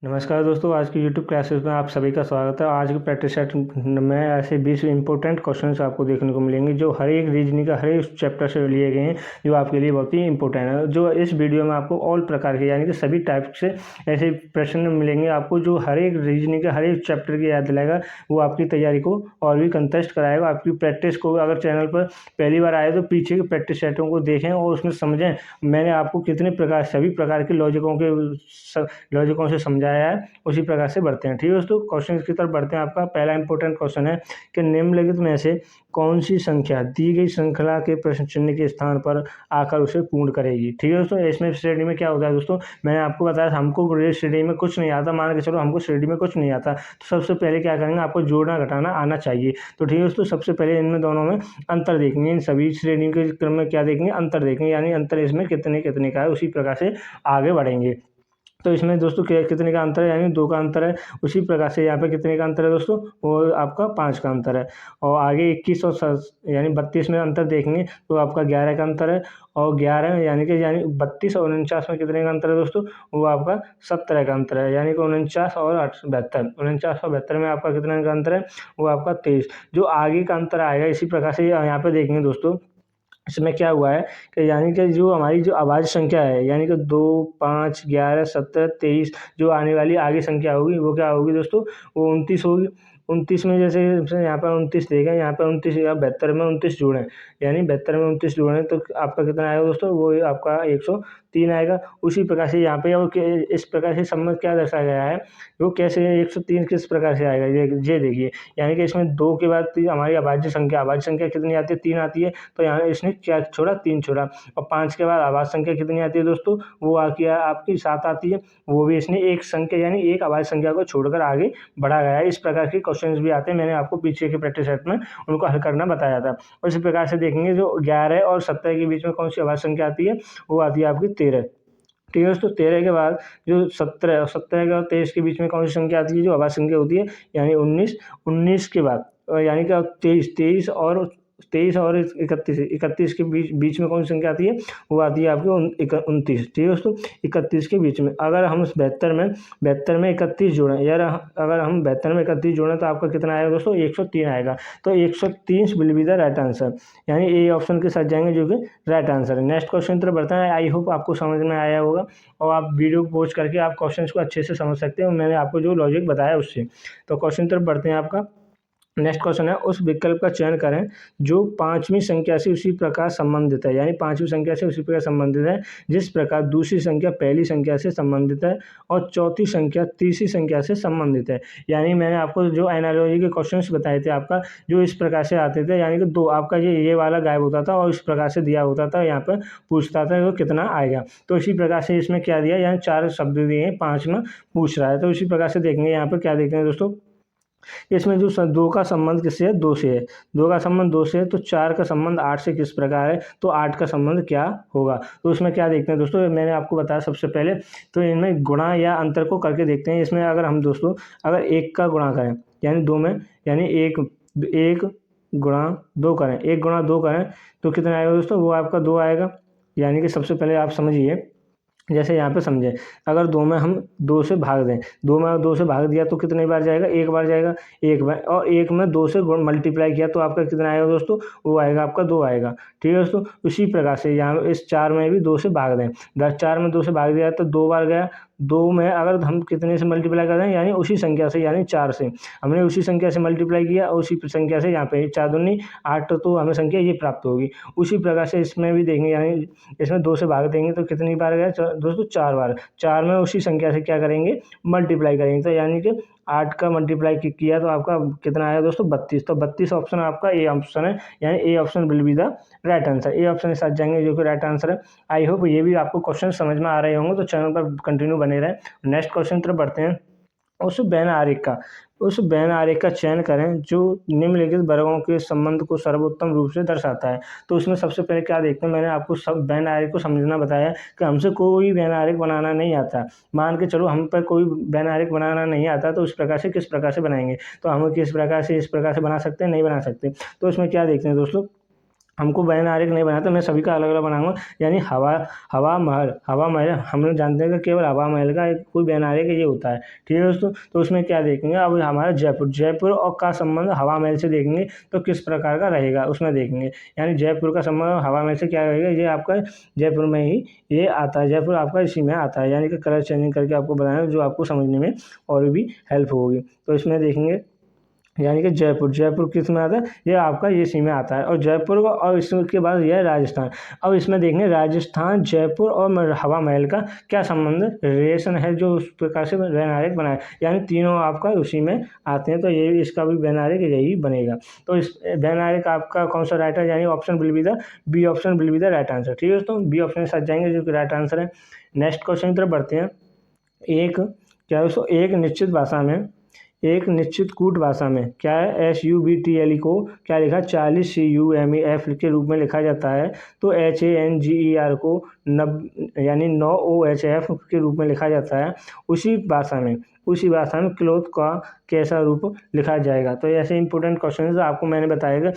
नमस्कार दोस्तों, आज की यूट्यूब क्लासेस में आप सभी का स्वागत है। आज की प्रैक्टिस सेट में ऐसे 20 इंपॉर्टेंट क्वेश्चंस आपको देखने को मिलेंगे जो हर एक रीजनिंग का हर एक चैप्टर से लिए गए हैं, जो आपके लिए बहुत ही इंपॉर्टेंट है। जो इस वीडियो में आपको ऑल प्रकार के यानी कि सभी टाइप से ऐसे प्रश्न मिलेंगे आपको, जो हर एक रीजनिंग का हर एक चैप्टर की याद दिलाएगा। वो आपकी तैयारी को और भी कंटेस्ट कराएगा। आपकी प्रैक्टिस को अगर चैनल पर पहली बार आए तो पीछे के प्रैक्टिस सेटों को देखें और उसमें समझें मैंने आपको कितने प्रकार सभी प्रकार के लॉजिकों से समझाया है। उसी प्रकार से बढ़ते हैं। ठीक है दोस्तों, क्वेश्चन की तरफ बढ़ते हैं। आपका पहला इंपॉर्टेंट क्वेश्चन है कि निम्नलिखित में से कौन सी संख्या दी गई श्रृंखला के प्रश्न चिन्ह के स्थान पर आकर उसे पूर्ण करेगी। ठीक है दोस्तों, इसमें श्रेणी में क्या होता है दोस्तों, मैंने आपको बताया हमको श्रेणी में कुछ नहीं आता। मान के चलो हमको श्रेणी में कुछ नहीं आता तो सबसे पहले क्या करेंगे, आपको जोड़ना घटाना आना चाहिए। तो ठीक है दोस्तों, सबसे पहले इनमें दोनों में अंतर देखेंगे। इन सभी श्रेणी के क्रम में क्या देखेंगे, अंतर देखेंगे, यानी अंतर इसमें कितने कितने का है। उसी प्रकार से आगे बढ़ेंगे। तो इसमें दोस्तों कितने का अंतर है, यानी 2 का अंतर है। उसी प्रकार से यहाँ पे कितने का अंतर है दोस्तों, वो आपका 5 का अंतर है। और आगे 21 और यानी 32 में अंतर देखेंगे तो आपका 11 का अंतर है। और 11 यानी 32 और 49 में कितने का अंतर है दोस्तों, वो आपका 17 का अंतर है। यानी कि 49 और 72, 49 और 72 में आपका कितने का अंतर है, वो आपका 23। जो आगे का अंतर आएगा इसी प्रकार से यहाँ पे देखेंगे दोस्तों। इसमें क्या हुआ है कि यानी कि जो हमारी जो आवाज़ संख्या है, यानी कि 2, 5, 11, 17, 23 जो आने वाली आगे संख्या होगी वो क्या होगी दोस्तों, वो 29 होगी। 29 में जैसे यहाँ पर 29 देखें, यहाँ पर 29 या 72 में 29 जोड़ें, यानी 72 में 29 जोड़ें तो आपका कितना आएगा दोस्तों, वो आपका 103 आएगा। उसी प्रकार से यहाँ पे इस प्रकार से संबंध क्या दर्शाया गया है, वो कैसे 103 किस प्रकार से आएगा ये देखिए। यानी कि इसमें 2 के बाद हमारी अभाज्य संख्या कितनी आती है, 3 आती है। तो यहाँ इसने क्या छोड़ा, 3 छोड़ा। और 5 के बाद आवाज़ संख्या कितनी आती है दोस्तों, वो आपकी 7 आती है। वो भी इसने एक संख्या यानी एक आवाज़ संख्या को छोड़कर आगे बढ़ा गया है। इस प्रकार के क्वेश्चंस भी आते हैं, मैंने आपको पीछे के प्रैक्टिस सेट में उनको हल करना बताया था। और इसी प्रकार से देखेंगे जो 11 और 17 के बीच में कौन सी आवाज़ संख्या आती है, वो आती है आपकी 13। ठीक है दोस्तों, 13 के बाद जो 17 और 17 और 23 के बीच में कौन सी संख्या आती है, जो आवाज़ संख्या होती है, यानी 19। 19 के बाद यानी कि 23 और 31 के बीच में कौन सी संख्या आती है, वो आती है आपकी 29। ठीक है दोस्तों, 31 के बीच में अगर हम उस 72 में 31 जोड़ें, यार अगर हम 72 में 31 जोड़ें तो आपका कितना आएगा दोस्तों, 103 आएगा। तो 103 will be the right answer, यानी ए ऑप्शन के साथ जाएंगे जो कि राइट आंसर है। नेक्स्ट क्वेश्चन तरफ बढ़ता है। आई होप आपको समझ में आया होगा और आप वीडियो को पॉज करके आप क्वेश्चन को अच्छे से समझ सकते हैं, मैंने आपको जो लॉजिक बताया उससे। तो क्वेश्चन तरफ बढ़ते हैं। आपका नेक्स्ट क्वेश्चन है, उस विकल्प का चयन करें जो 5वीं संख्या से उसी प्रकार संबंधित है, यानी 5वीं संख्या से उसी प्रकार संबंधित है जिस प्रकार दूसरी संख्या पहली संख्या से संबंधित है और चौथी संख्या तीसरी संख्या से संबंधित है। यानी मैंने आपको जो एनालॉजी के क्वेश्चंस बताए थे आपका, जो इस प्रकार से आते थे, यानी कि 2 आपका ये वाला गायब होता था और इस प्रकार से दिया होता था, यहाँ पर पूछता था वो कितना आएगा। तो इसी प्रकार से इसमें क्या दिया, यानी 4 शब्द दिए, 5 में पूछ रहा है। तो इसी प्रकार से देखेंगे यहाँ पर क्या देखेंगे दोस्तों, इसमें जो 2 का संबंध किससे है, 2 से है। 2 का संबंध 2 से है, तो 4 का संबंध 8 से किस प्रकार है, तो 8 का संबंध क्या होगा। तो इसमें क्या देखते हैं दोस्तों, मैंने आपको बताया सबसे पहले, तो इनमें गुणा या अंतर को करके देखते हैं। इसमें अगर हम दोस्तों अगर 1 का गुणा करें, यानी 2 में, यानी 1 गुणा 2 करें, 1 गुणा 2 करें तो कितना आएगा दोस्तों, वो आपका 2 आएगा। यानी कि सबसे पहले आप समझिए, जैसे यहाँ पे समझे, अगर 2 में हम 2 से भाग दें, 2 में 2 से भाग दिया तो कितनी बार जाएगा, 1 बार जाएगा। 1 बार, और 1 में 2 से मल्टीप्लाई किया तो आपका कितना आएगा दोस्तों, वो आएगा आपका 2 आएगा। ठीक है दोस्तों, उसी प्रकार से यहाँ इस 4 में भी 2 से भाग दें, 4 में 2 से भाग दिया तो 2 बार गया। 2 में अगर हम कितने से मल्टीप्लाई कर रहे हैं, यानी उसी संख्या से, यानी 4 से हमने उसी संख्या से मल्टीप्लाई किया और उसी संख्या से यहाँ पे 4 दूनी 8, तो हमें संख्या ये प्राप्त होगी। उसी प्रकार से इसमें भी देखेंगे, यानी इसमें 2 से भाग देंगे तो कितनी बार गया दोस्तों, 4 बार। 4 में उसी संख्या से क्या करेंगे, मल्टीप्लाई करेंगे। तो यानी कि 8 का मल्टीप्लाई किया तो आपका कितना आया दोस्तों, 32। तो 32 ऑप्शन आपका ए ऑप्शन है, यानी A option will be the right answer. A option के साथ जाएंगे जो कि राइट आंसर है। आई होप ये भी आपको क्वेश्चन समझ में आ रहे होंगे, तो चैनल पर कंटिन्यू बने रहें। नेक्स्ट क्वेश्चन तरफ बढ़ते हैं। उस बैन आरेख का चयन करें जो निम्नलिखित वर्गों के संबंध को सर्वोत्तम रूप से दर्शाता है। तो उसमें सबसे पहले क्या देखते हैं, मैंने आपको सब बैन आरेख को समझना बताया कि हमसे कोई बैन आरेख बनाना नहीं आता। मान के चलो हम पर कोई बैन आरेख बनाना नहीं आता, तो उस प्रकार से किस प्रकार से बनाएंगे, तो हम किस प्रकार से इस प्रकार से बना सकते हैं, नहीं बना सकते। तो इसमें क्या देखते हैं दोस्तों, हमको वैन आरेख नहीं बनाता, मैं सभी का अलग अलग बनाऊंगा। यानी हवा महल हम लोग जानते हैं कि केवल हवा महल का एक कोई वैन आरेख ये होता है। ठीक है दोस्तों, तो उसमें क्या देखेंगे, अब हमारा जयपुर और का संबंध हवा महल से देखेंगे तो किस प्रकार का रहेगा उसमें देखेंगे। यानी जयपुर का संबंध हवा महल से क्या रहेगा, ये आपका जयपुर में ही ये आता है, जयपुर आपका इसी में आता है। यानी कि कलर चेंजिंग करके आपको बनाना जो आपको समझने में और भी हेल्प होगी। तो इसमें देखेंगे यानी कि जयपुर किस में आता है, ये आपका इसी में आता है। और जयपुर और इसके बाद यह है राजस्थान। अब इसमें देखेंगे राजस्थान, जयपुर और हवा महल का क्या संबंध रिलेशन है, जो उस प्रकार से वैन आरेख बनाए, यानी तीनों आपका उसी में आते हैं। तो ये इसका भी वैन आरेख यही बनेगा। तो इस वैन आरेख आपका कौन सा राइट है, यानी option will be the B option will be the right answer. ठीक है दोस्तों, बी ऑप्शन के साथ जाएंगे जो कि राइट आंसर है। नेक्स्ट क्वेश्चन की तरफ बढ़ते हैं। एक निश्चित कूट भाषा में क्या है, SUBTLE को क्या लिखा, 40 CUMEF के रूप में लिखा जाता है। तो HANGER को यानी 9 OHF के रूप में लिखा जाता है। उसी भाषा में क्लोथ का कैसा रूप लिखा जाएगा। तो ऐसे इंपॉर्टेंट क्वेश्चन आपको मैंने बताया कि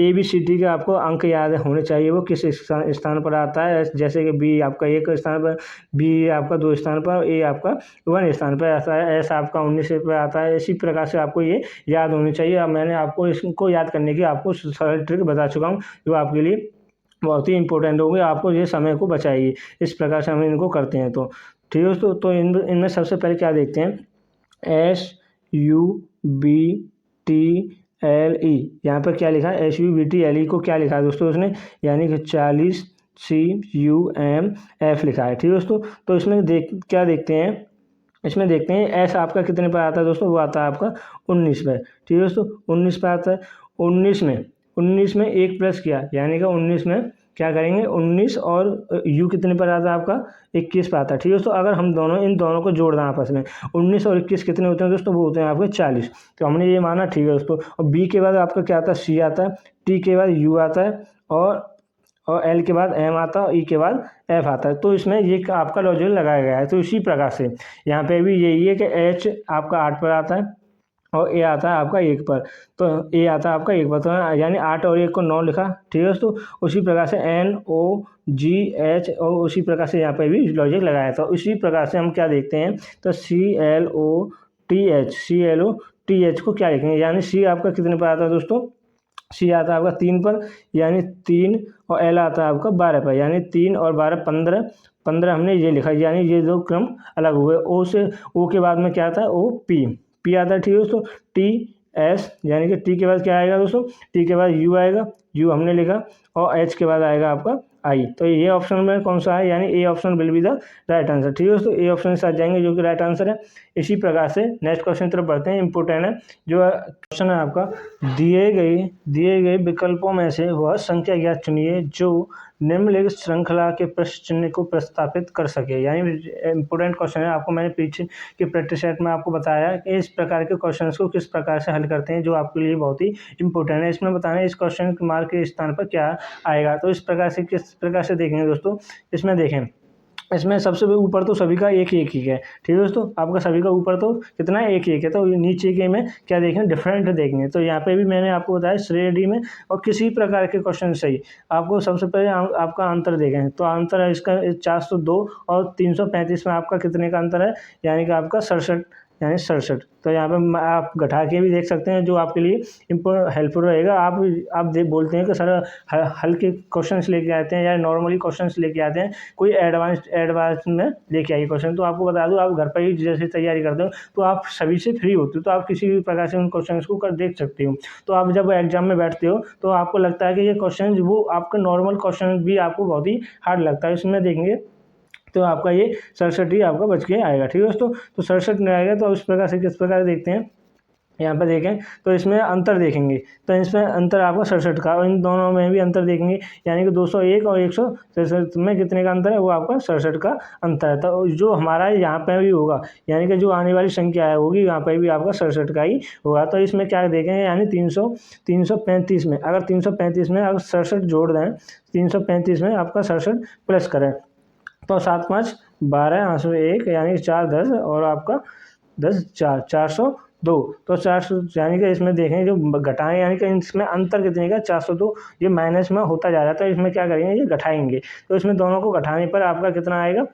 ABCD के आपको अंक याद होने चाहिए, वो किस स्थान पर आता है। जैसे कि बी आपका 1 स्थान पर, बी आपका 2 स्थान पर, ए आपका 1 स्थान पर आता है, एस आपका 19 पे आता है। इसी प्रकार से आपको ये याद होनी चाहिए। अब मैंने आपको इसको याद करने की आपको सरल ट्रिक बता चुका हूँ, जो आपके लिए बहुत ही इंपॉर्टेंट होगी, आपको ये समय को बचाएगी। इस प्रकार से हम इनको करते हैं। तो ठीक है दोस्तों, तो इनमें सबसे पहले क्या देखते हैं, SUBTLE, यहाँ पर क्या लिखा है, SUBTLE को क्या लिखा है दोस्तों उसने, यानी कि 40 CUMF लिखा है। ठीक है दोस्तों, तो इसमें क्या देखते हैं, इसमें देखते हैं एस आपका कितने पर आता है दोस्तों, वो आता है आपका 19 पर। ठीक है दोस्तों, 19 पर आता है। 19 में 1 प्लस किया, यानी कि 19 में क्या करेंगे, 19 और यू कितने पर आता है आपका 21 पर आता है। ठीक है दोस्तों, अगर हम इन दोनों को जोड़ दें आपस में, 19 और 21 कितने होते हैं दोस्तों, वो होते हैं आपके 40। तो हमने ये माना। ठीक है दोस्तों, और बी के बाद आपका क्या आता है, सी आता है, टी के बाद यू आता है, और एल के बाद एम आता है, और ई के बाद एफ आता है। तो इसमें ये आपका लॉजिक लगाया गया है। तो इसी प्रकार से यहाँ पे भी यही है कि एच आपका 8 पर आता है और ए आता है आपका 1 पर। तो ए आता है आपका 1 पर, तो यानी 8 और 1 को 9 लिखा। ठीक है दोस्तों, उसी प्रकार से NOGH, और उसी प्रकार से यहाँ पे भी लॉजिक लगाया था। उसी प्रकार से हम क्या देखते हैं, तो CLOTH को क्या लिखेंगे, यानी सी आपका कितने पर आता है दोस्तों, सी आता है आपका 3 पर, यानी 3, और एल आता है आपका 12 पर, यानी 3 और 12 15 हमने ये लिखा, यानी ये दो क्रम अलग हुए। ओ के बाद में क्या आता है, पी आता है। ठीक है दोस्तों, TS, यानी कि टी के बाद क्या आएगा दोस्तों, टी के बाद यू आएगा, यू हमने लिखा, और एच के बाद आएगा आपका आई। तो ये ऑप्शन में कौन सा है, यानी A option will be the right answer. ठीक है दोस्तों, ए ऑप्शन के साथ जाएंगे जो कि राइट आंसर है। इसी प्रकार से नेक्स्ट क्वेश्चन की तरफ बढ़ते हैं। इंपोर्टेंट है जो क्वेश्चन है आपका, दिए गए विकल्पों में से वह संख्या ज्ञात चुनिए जो निम्नलिखित श्रृंखला के प्रश्न चिन्ह को प्रस्तापित कर सके। यानी इंपोर्टेंट क्वेश्चन है, आपको मैंने पीछे के प्रैक्टिस सेट में आपको बताया कि इस प्रकार के क्वेश्चंस को किस प्रकार से हल करते हैं, जो आपके लिए बहुत ही इंपॉर्टेंट है। इसमें बताना है इस क्वेश्चन के मार्क के स्थान पर क्या आएगा। तो इस प्रकार से किस प्रकार से देखेंगे दोस्तों, इसमें देखें, इसमें सबसे ऊपर तो सभी का एक ही है। ठीक है दोस्तों, आपका सभी का ऊपर तो कितना है, एक है। तो नीचे के में क्या देखें, डिफरेंट देखेंगे। तो यहाँ पे भी मैंने आपको बताया श्रेणी में और किसी प्रकार के क्वेश्चन सही, आपको सबसे पहले आपका अंतर देखें। तो अंतर है इसका 402 और 335 में आपका कितने का अंतर है, यानी कि आपका 67। तो यहाँ पे आप घटा के भी देख सकते हैं, जो आपके लिए हेल्पफुल रहेगा। आप बोलते हैं कि सर हल्के क्वेश्चंस लेके आते हैं या नॉर्मली क्वेश्चंस लेके आते हैं, कोई एडवांस में लेके आइए क्वेश्चन। तो आपको बता दूं, आप घर पर ही जैसे तैयारी करते हो तो आप सभी से फ्री होते हो, तो आप किसी भी प्रकार से उन क्वेश्चन को कर देख सकते हो। तो आप जब एग्जाम में बैठते हो तो आपको लगता है कि ये क्वेश्चन वो आपका नॉर्मल क्वेश्चन भी आपको बहुत ही हार्ड लगता है। इसमें देखेंगे तो आपका ये 67 ही आपका बच के आएगा। ठीक है दोस्तों, तो 67 नहीं आएगा। तो इस प्रकार से किस प्रकार देखते हैं, यहाँ पर देखें तो इसमें अंतर देखेंगे। तो इसमें अंतर आपका 67 का, और इन दोनों में भी अंतर देखेंगे, यानी कि 201 और 167 में कितने का अंतर है, वो आपका 67 का अंतर है। तो जो हमारा यहाँ पे भी होगा, यानी कि जो आने वाली संख्या है होगी, यहाँ पे भी आपका 67 का ही होगा। तो इसमें क्या देखेंगे, यानी 335 में, अगर 335 में अगर 67 जोड़ दें, 335 में आपका 67 प्लस करें, तो 7 5 12 801, यानी 4 10 और आपका 10 4 400 2। तो 400 यानी कि इसमें देखें जो घटाएं यानी कि इसमें अंतर कितने का 402 ये माइनस में होता जा रहा है, तो इसमें क्या करेंगे ये घटाएंगे, तो इसमें दोनों को घटाने पर आपका कितना आएगा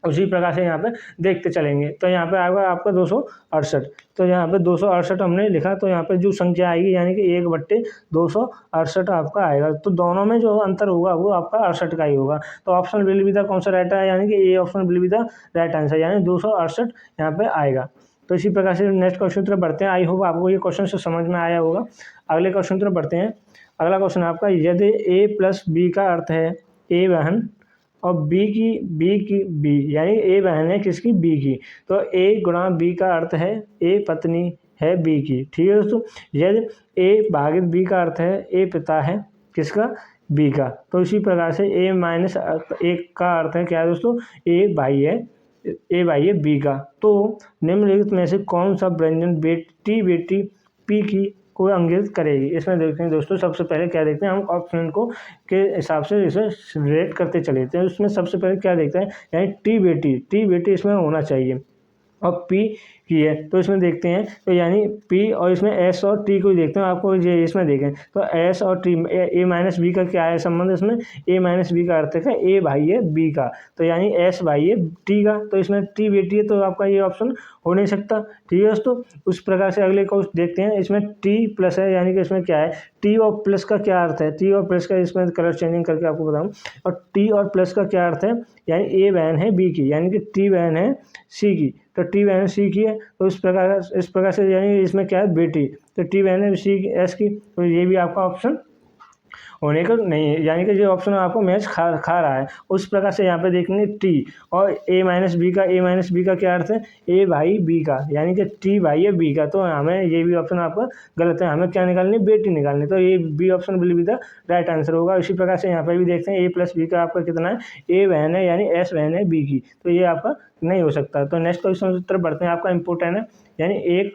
उसी प्रकार से यहाँ पे देखते चलेंगे। तो यहाँ पे आएगा आपका 268। तो यहाँ पे 268 हमने लिखा, तो यहाँ पे जो संख्या आएगी यानी कि 1/268 आपका आएगा। तो दोनों में जो अंतर होगा वो आपका 68 का ही होगा। तो ऑप्शन विल बी द कौन सा राइट है, यानी कि A option will be the right answer, यानी 268 यहाँ पे आएगा। तो इसी प्रकार से नेक्स्ट क्वेश्चन तरफ बढ़ते हैं। आई होप आपको ये क्वेश्चन से समझ में आया होगा। अगले क्वेश्चन तरफ बढ़ते हैं। अगला क्वेश्चन आपका, यदि ए प्लस बी का अर्थ है ए बहन और बी यानी ए बहन है किसकी, बी की, तो ए गुणा बी का अर्थ है ए पत्नी है बी की। ठीक है दोस्तों। यदि ए भागित बी का अर्थ है ए पिता है किसका, बी का। तो इसी प्रकार से ए माइनस एक का अर्थ है क्या है दोस्तों, ए भाई है बी का। तो निम्नलिखित में से कौन सा व्यंजन बेटी पी की को अंगित करेगी। इसमें देखते हैं दोस्तों, सबसे पहले क्या देखते हैं हम ऑप्शन को के हिसाब से इसे रेट करते चले जाते हैं। उसमें सबसे पहले क्या देखते हैं, यानी टी बेटी इसमें होना चाहिए और पी की है, तो इसमें देखते हैं तो यानी पी और इसमें एस और टी को ही देखते हैं। आपको ये इसमें देखें तो एस और टी ए माइनस बी का क्या है संबंध, इसमें ए माइनस बी का अर्थ है ए भाई है बी का, तो यानी एस भाई है टी का, तो इसमें टी बेटी है, तो आपका ये ऑप्शन हो नहीं सकता। ठीक है दोस्तों। उस प्रकार से अगले को देखते हैं। इसमें टी प्लस है, यानी कि इसमें क्या है, टी और प्लस का क्या अर्थ है, टी और प्लस का इसमें कलर चेंजिंग करके आपको बताऊँ। और टी और प्लस का क्या अर्थ है, यानी ए बहन है बी की, यानी कि टी बहन है सी की, तो टी बहन सी की है, तो इस प्रकार से यानी इसमें क्या है बेटी, तो टी बहन है सी एस की, तो ये भी आपका ऑप्शन होने का नहीं है, यानी कि जो ऑप्शन आपको मैच खा रहा है। उस प्रकार से यहाँ पे देखेंगे टी और ए माइनस बी का क्या अर्थ है, ए भाई बी का, यानी कि टी भाई है बी का, तो हमें ये भी ऑप्शन आपका गलत है। हमें क्या निकालनी, बेटी निकालनी, तो ये B option will be the right answer होगा। इसी प्रकार से यहाँ पर भी देखते हैं ए प्लस बी का आपका कितना है, ए बहन है यानी एस बहन है बी की, तो ये आपका नहीं हो सकता। तो नेक्स्ट क्वेश्चन तरफ बढ़ते हैं। आपका इंपोर्टेंट है, यानी एक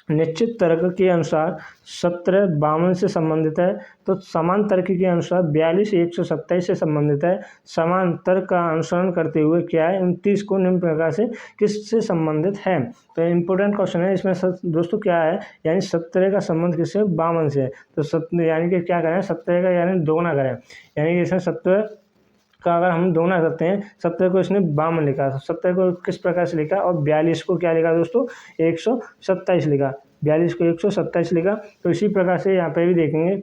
निश्चित तर्क के अनुसार 17 52 से संबंधित है, तो समान तर्क के अनुसार 42 127 से संबंधित है। समान तर्क का अनुसरण करते हुए क्या है 29 को निम्न प्रकार से किससे संबंधित है। तो इम्पोर्टेंट क्वेश्चन है। इसमें दोस्तों क्या है, यानी 17 का संबंध किससे, 52 से, तो यानी कि क्या करें 17 का यानी दोगुना करें, यानी कि इसमें 17 का अगर हम दोगुना करते हैं, 17 को इसने 52 लिखा, 17 को किस प्रकार से लिखा, और 42 को क्या लिखा दोस्तों 127 लिखा, 42 को 127 लिखा। तो इसी प्रकार से यहाँ पे भी देखेंगे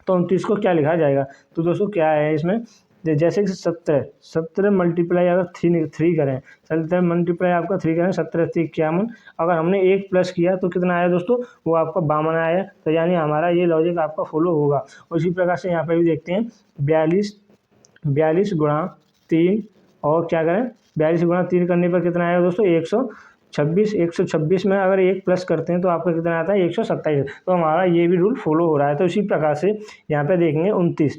तो 29 को क्या लिखा जाएगा। तो दोस्तों क्या है इसमें, जैसे कि 17 मल्टीप्लाई अगर 3 करें, 17 मल्टीप्लाई आपका 3 करें, 17 3 51, अगर हमने 1 प्लस किया तो कितना आया दोस्तों, वो आपका 52 आया। तो यानी हमारा ये लॉजिक आपका फॉलो होगा। उसी प्रकार से यहाँ पे भी देखते हैं 42 गुणा 3 और क्या करें, 42 गुणा 3 करने पर कितना आएगा दोस्तों 126 में अगर 1 प्लस करते हैं तो आपका कितना आता है 127। तो हमारा ये भी रूल फॉलो हो रहा है। तो इसी प्रकार से यहाँ पे देखेंगे 29,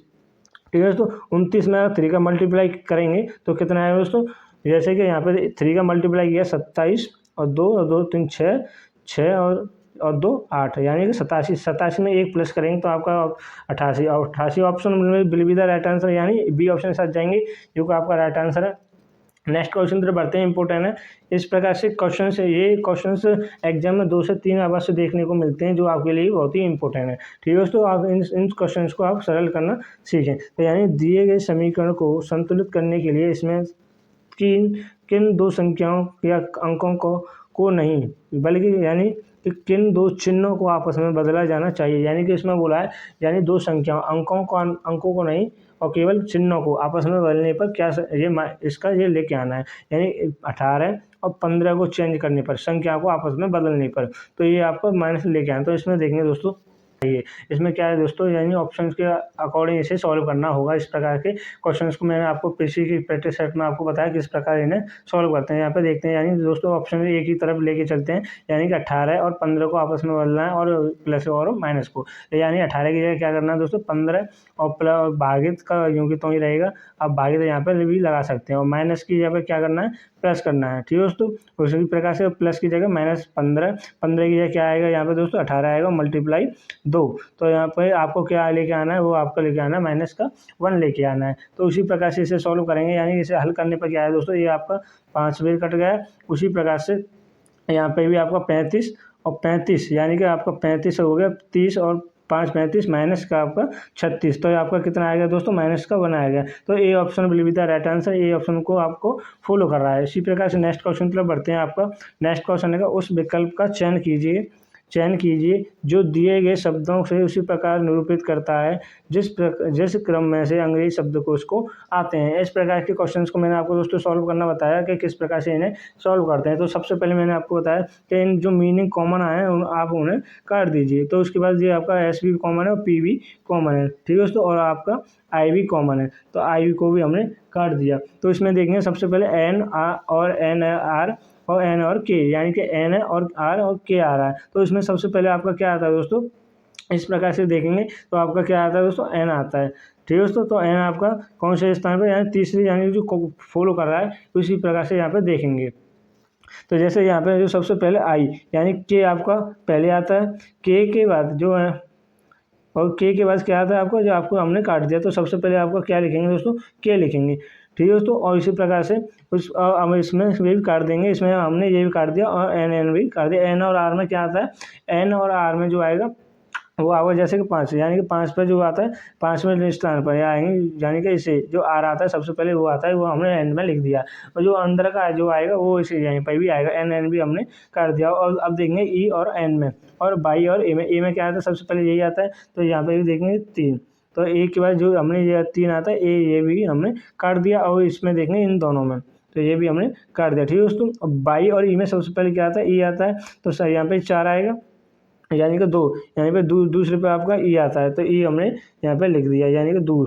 ठीक है दोस्तों। 29 में अगर 3 का मल्टीप्लाई करेंगे तो कितना आएगा दोस्तों, जैसे कि यहाँ पे 3 का मल्टीप्लाई किया 27 और 2 3 6 और 2 8, यानी कि 87 में 1 प्लस करेंगे तो आपका 88, और 88 ऑप्शन में will be the right answer, यानी बी ऑप्शन के साथ जाएंगे जो कि आपका राइट आंसर है। नेक्स्ट क्वेश्चन तरफ बढ़ते हैं, इंपॉर्टेंट है। इस प्रकार से क्वेश्चन से ये क्वेश्चंस एग्जाम में 2 से 3 अवश्य देखने को मिलते हैं, जो आपके लिए बहुत ही इंपॉर्टेंट है। ठीक है दोस्तों, आप इन क्वेश्चंस को आप सरल करना सीखें। तो यानी दिए गए समीकरण को संतुलित करने के लिए इसमें किन 2 संख्याओं या अंकों को नहीं, बल्कि यानी कि किन 2 चिन्हों को आपस में बदला जाना चाहिए। यानी कि इसमें बोला है, यानी 2 संख्याओं अंकों को नहीं और केवल चिन्हों को आपस में बदलने पर क्या इसका ये लेके आना है, यानी 18 और 15 को चेंज करने पर, संख्या को आपस में बदलने पर, तो ये आपको माइनस लेके आना। तो इसमें देखेंगे दोस्तों, इसमें क्या है दोस्तों, यानी ऑप्शंस के अकॉर्डिंग इसे सॉल्व करना होगा। इस प्रकार के क्वेश्चंस को मैंने आपको पीसी की प्रैक्टिस सेट में आपको बताया किस प्रकार इन्हें सॉल्व करते हैं। यहाँ पे देखते हैं, यानी दोस्तों ऑप्शन एक ही तरफ लेके चलते हैं, यानी कि 18 और 15 को आपस में बदलना है, और प्लस और माइनस को, यानी 18 की जगह क्या करना है दोस्तों 15 और प्लस भागित का यूँ की तो ही रहेगा, अब भागित यहाँ पर भी लगा सकते हैं, और माइनस की जगह पर क्या करना है प्लस करना है। ठीक है दोस्तों, उसी प्रकार से प्लस की जगह -15 की जगह क्या आएगा यहाँ पे दोस्तों 18 आएगा मल्टीप्लाई 2, तो यहाँ पे आपको क्या लेके आना है, वो आपको लेके आना है -1 लेके आना है। तो उसी प्रकार से इसे सॉल्व करेंगे, यानी इसे हल करने पर क्या है दोस्तों, ये आपका 5 कट गया। उसी प्रकार से यहाँ पे भी आपका 35 और 35 यानी कि आपका 35 हो गया 30 और 5 35 माइनस का आपका 36, तो ये आपका कितना आएगा दोस्तों माइनस का 1 आएगा। तो A option will be the right answer, A option को आपको फॉलो कर रहा है। इसी प्रकार से नेक्स्ट क्वेश्चन की तरफ बढ़ते हैं। आपका नेक्स्ट क्वेश्चन है उस विकल्प का चयन कीजिए जो दिए गए शब्दों से उसी प्रकार निरूपित करता है जिस क्रम में से अंग्रेजी शब्दकोश को आते हैं। इस प्रकार के क्वेश्चंस को मैंने आपको दोस्तों सॉल्व करना बताया कि किस प्रकार से इन्हें सॉल्व करते हैं। तो सबसे पहले मैंने आपको बताया कि इन जो मीनिंग कॉमन आए हैं आप उन्हें काट दीजिए। तो उसके बाद ये आपका एस भी कॉमन है और पी भी कॉमन है, ठीक है दोस्तों, और आपका आई भी कॉमन है, तो आई को भी हमने काट दिया। तो इसमें देखेंगे सबसे पहले एन और एन आर और एन और के, यानी कि एन है और आर और के आ रहा है। तो इसमें सबसे पहले आपका क्या आता है दोस्तों, इस प्रकार से देखेंगे तो आपका क्या आता है दोस्तों एन आता है, ठीक है दोस्तों। तो एन आपका कौन से स्थान पर, यानी तीसरी, यानी जो फॉलो कर रहा है उसी प्रकार से यहाँ पे देखेंगे। तो जैसे यहाँ पे जो सबसे पहले आई यानी के आपका पहले आता है, के बाद जो है और के बाद क्या आता है आपको, जो आपको हमने काट दिया। तो सबसे पहले आपको क्या लिखेंगे दोस्तों, के लिखेंगे, ठीक है दोस्तों। और इसी प्रकार से हम इसमें ये भी काट देंगे, इसमें हमने ये भी काट दिया और एन भी काट दिया। एन और आर में क्या आता है, एन और आर में जो आएगा वो आएगा जैसे कि 5, यानी कि 5 पर जो आता है 5वें स्थान पर आएंगे, यानी कि इसे जो आर आता है सबसे पहले वो आता है, वो हमने एन में लिख दिया। और जो अंदर का जो आएगा वो इसे यहीं पर भी आएगा, एन भी हमने काट दिया। और अब देखेंगे ई और एन में, और बाई और ए में क्या आता है, सबसे पहले यही आता है। तो यहाँ पर भी देखेंगे 3, तो एक के बाद जो हमने ये 3 आता है ये भी हमने काट दिया। और इसमें देखेंगे इन दोनों में, तो ये भी हमने काट दिया, ठीक है दोस्तों। अब बाई और ई में सबसे पहले क्या आता है, ई आता है, तो सर यहाँ पे 4 आएगा, यानी कि 2, यानी पे दूसरे पे आपका ई आता है, तो ई हमने यहाँ पे लिख दिया, यानी कि 2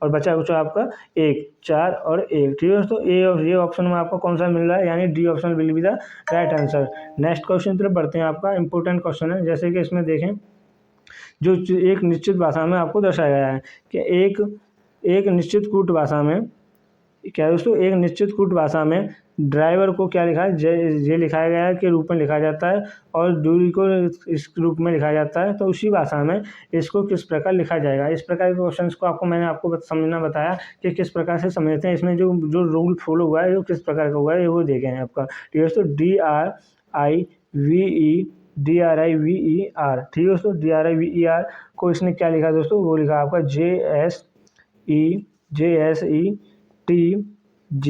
और बचा कुछ आपका 1, 4 और 1, ठीक है दोस्तों। ये ऑप्शन में आपको कौन सा मिल रहा है, यानी D option will be the right answer. Next question की तरफ बढ़ते हैं। आपका इंपॉर्टेंट क्वेश्चन है, जैसे कि इसमें देखें जो एक निश्चित भाषा में आपको दर्शाया गया है कि एक निश्चित कूट भाषा में क्या है दोस्तों, एक निश्चित कूट भाषा में ड्राइवर को क्या लिखा है, जे लिखाया गया है के रूप में लिखा जाता है और दूरी को इस रूप में लिखा जाता है। तो उसी भाषा में इसको किस प्रकार लिखा जाएगा। इस प्रकार के क्वेश्चंस को मैंने आपको समझना बताया कि किस प्रकार से समझते हैं। इसमें जो रूल फॉलो हुआ है जो किस प्रकार का हुआ है वो देखें आपका, ठीक है दोस्तों। DRIVER, ठीक है दोस्तों। DRIVER को इसने क्या लिखा दोस्तों, वो लिखा आपका JSE T G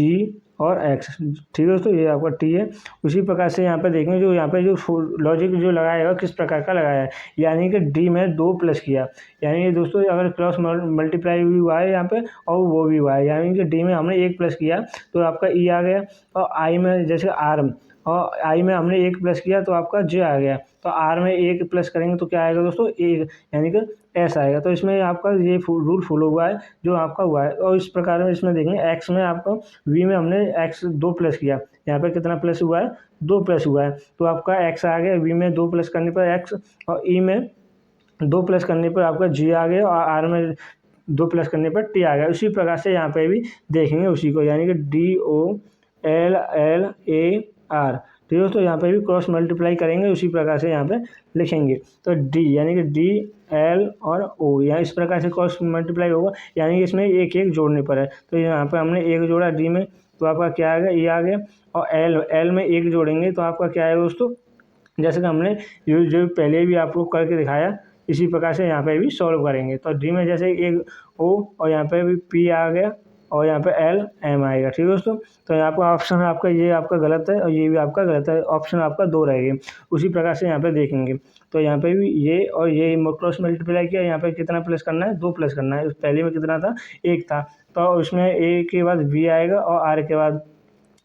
और X, ठीक है दोस्तों, ये आपका टी है। उसी प्रकार से यहाँ पे देखेंगे जो यहाँ पे जो लॉजिक जो लगाया है किस प्रकार का लगाया है, यानी कि डी में 2 प्लस किया, यानी कि दोस्तों अगर क्रॉस मल्टीप्लाई भी हुआ है यहाँ पे और वो भी हुआ है, यानी कि डी में हमने 1 प्लस किया तो आपका ई आ गया। और आई में जैसे आर और आई में हमने 1 प्लस किया तो आपका जे आ गया। तो आर में 1 प्लस करेंगे तो क्या आएगा दोस्तों, 1, यानी कि एस आएगा। तो इसमें आपका ये रूल फॉलो हुआ है जो आपका हुआ है। और इस प्रकार में इसमें देखेंगे एक्स में आपका वी में हमने एक्स 2 प्लस किया, यहाँ पे कितना प्लस हुआ है, 2 प्लस हुआ है, तो आपका एक्स आ गया। वी में 2 प्लस करने पर एक्स, और ई में 2 प्लस करने पर आपका जी आ गया, और आर में 2 प्लस करने पर टी आ गया। उसी प्रकार से यहाँ पे भी देखेंगे उसी को, यानी कि DOLLAR, ठीक है दोस्तों। यहाँ पे भी क्रॉस मल्टीप्लाई करेंगे उसी प्रकार से यहाँ पे लिखेंगे। तो डी यानी कि DL और O, यहाँ इस प्रकार से क्रॉस मल्टीप्लाई होगा, यानी कि इसमें एक जोड़ने पर है। तो यहाँ पे हमने 1 जोड़ा डी में तो आपका क्या आ गया, ये आ गया। और एल में 1 जोड़ेंगे तो आपका क्या आएगा दोस्तों, जैसे कि हमने जो पहले भी आपको करके दिखाया इसी प्रकार से यहाँ पे भी सॉल्व करेंगे। तो डी में जैसे 1 O और यहाँ पे भी P आ गया और यहाँ पे LM आएगा, ठीक है दोस्तों। तो यहाँ पर ऑप्शन आपका ये आपका गलत है और ये भी आपका गलत है, ऑप्शन आपका 2 रहेगा। उसी प्रकार से यहाँ पे देखेंगे तो यहाँ पे भी ये और ये क्रॉस मल्टीप्लाई किया, यहाँ पे कितना प्लस करना है, 2 प्लस करना है। पहले में कितना था, 1 था, तो उसमें ए के बाद बी आएगा और आर के बाद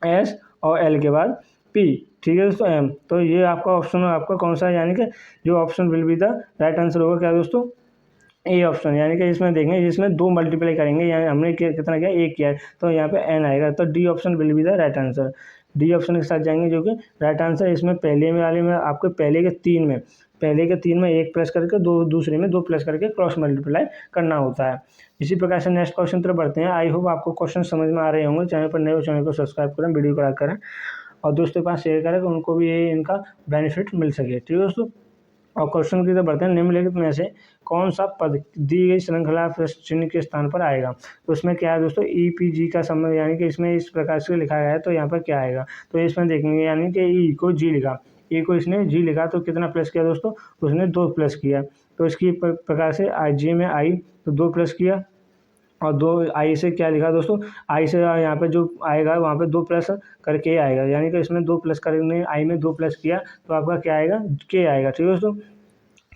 एस और एल के बाद पी, ठीक है दोस्तों, एम। तो ये आपका ऑप्शन आपका कौन सा है, यानी कि जो option will be the right answer होगा क्या दोस्तों, ए ऑप्शन। यानी कि इसमें देखेंगे जिसमें 2 मल्टीप्लाई करेंगे, यानी हमने कितना किया, 1 किया है, तो यहाँ पे एन आएगा। तो D option will be the right answer. D option के साथ जाएंगे जो कि राइट आंसर। इसमें पहले में वाले में आपको पहले के 3 में 1 प्लस करके दूसरे में 2 प्लस करके क्रॉस मल्टीप्लाई करना होता है। इसी प्रकार से नेक्स्ट क्वेश्चन तरफ बढ़ते हैं। आई होप आपको क्वेश्चन समझ में आ रहे होंगे। चैनल पर नए हो चैनल को सब्सक्राइब करें, वीडियो को लाइक करें और दोस्तों के पास शेयर करें, तो उनको भी ये इनका बेनिफिट मिल सके, ठीक है दोस्तों। और क्वेश्चन की तरफ बढ़ते हैं। निम्नलिखित में से कौन सा पद दी गई श्रृंखला प्रश्न चिन्ह के स्थान पर आएगा। तो इसमें क्या है दोस्तों, EPG का समय, यानी कि इसमें इस प्रकार से लिखा गया है, तो यहाँ पर क्या आएगा, तो इसमें देखेंगे यानी कि ई को जी लिखा, ए को इसने जी लिखा तो कितना प्लस किया दोस्तों, तो उसने 2 प्लस किया। तो इसकी प्रकार से आई जे में आई तो 2 प्लस किया और 2 आई से क्या लिखा दोस्तों, आई से यहाँ पे जो आएगा वहाँ पे 2 प्लस करके आएगा, यानी कि इसमें 2 प्लस करने आई में 2 प्लस किया तो आपका क्या आएगा, के आएगा। ठीक है दोस्तों,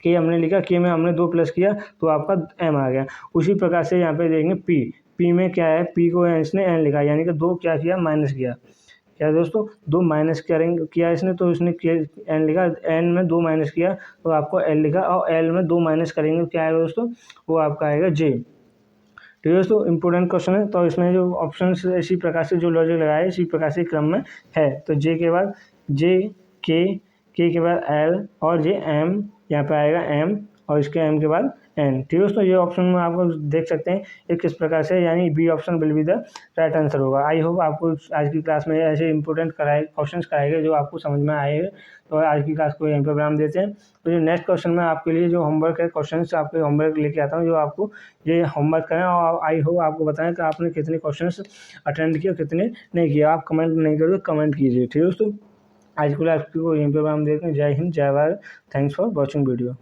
के हमने लिखा, के में हमने 2 प्लस किया तो आपका एम आ गया। उसी प्रकार से यहाँ पे देखेंगे पी, पी में क्या है, पी को इसने एन लिखा, यानी कि 2 क्या किया, माइनस किया। क्या दोस्तों, 2 माइनस करेंगे किया इसने तो इसने एन लिखा, एन में 2 माइनस किया तो आपको एल लिखा, और एल में 2 माइनस करेंगे क्या आएगा दोस्तों, वो आपका आएगा जे। ठीक है दोस्तों, इंपॉर्टेंट क्वेश्चन है। तो इसमें जो ऑप्शन इसी प्रकार से जो लॉजिक लगाया है इसी प्रकार से क्रम में है। तो जे के बाद जे, के के बाद एल और जे एम, यहाँ पे आएगा एम और इसके एम के बाद एन। ठीक है दोस्तों, ये ऑप्शन में आपको देख सकते हैं ये किस प्रकार से, यानी B option will be the right answer होगा। आई होप आपको आज की क्लास में ऐसे इंपॉर्टेंट क्वेश्चन कराए गए जो आपको समझ में आए। तो आज की क्लास को यहीं पर विराम देते हैं। तो जो नेक्स्ट क्वेश्चन में आपके लिए जो होमवर्क है, क्वेश्चन आपके होमवर्क लेके आता हूँ, जो आपको ये होमवर्क करें और आई होप आपको बताएं कि आपने कितने क्वेश्चन अटेंड किए और कितने नहीं किए। आप कमेंट नहीं करोगे, कमेंट कीजिए। ठीक है दोस्तों, आज की क्लास को यहीं पर विराम देते हैं। जय हिंद, जय Bharat, thanks for watching video.